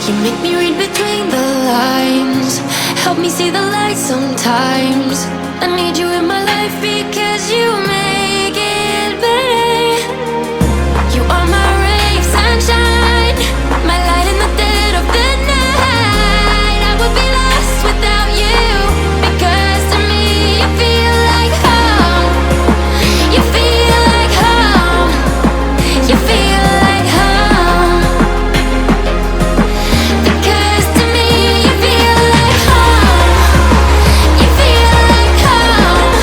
You make me read between the lines, help me see the light sometimes. I need you in my life because you make it better. You are my ray of sunshine, my light in the dead of the night. I would be lost without you, because to me you feel like home. You feel like home. You feel like home. Because to me you feel like home. You feel like home.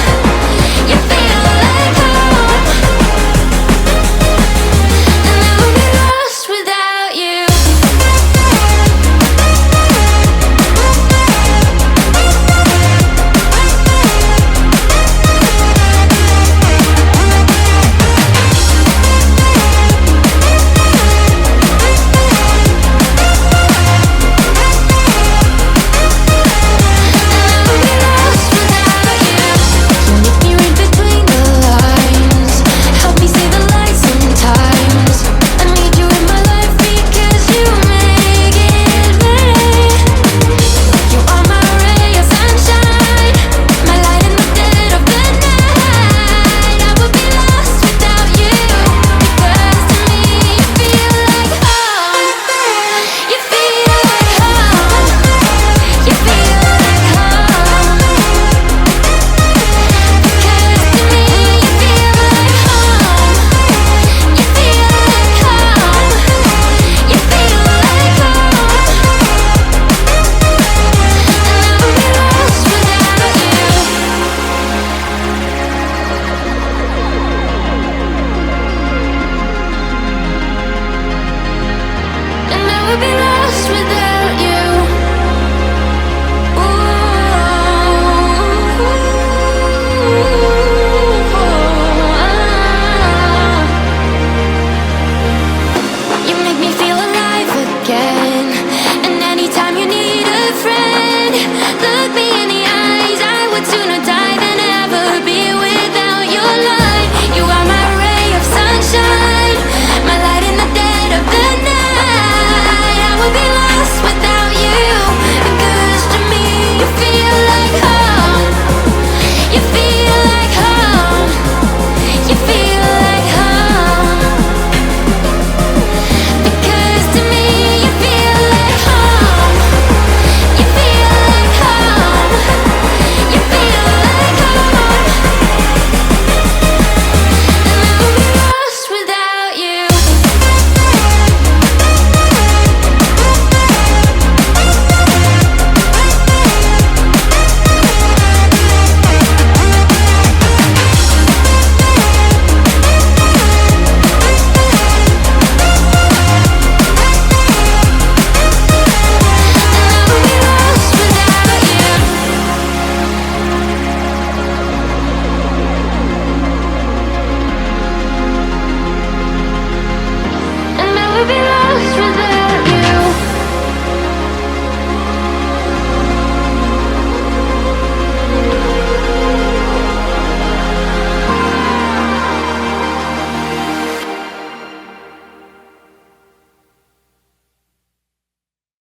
You feel like home. And I would be lost without you. Be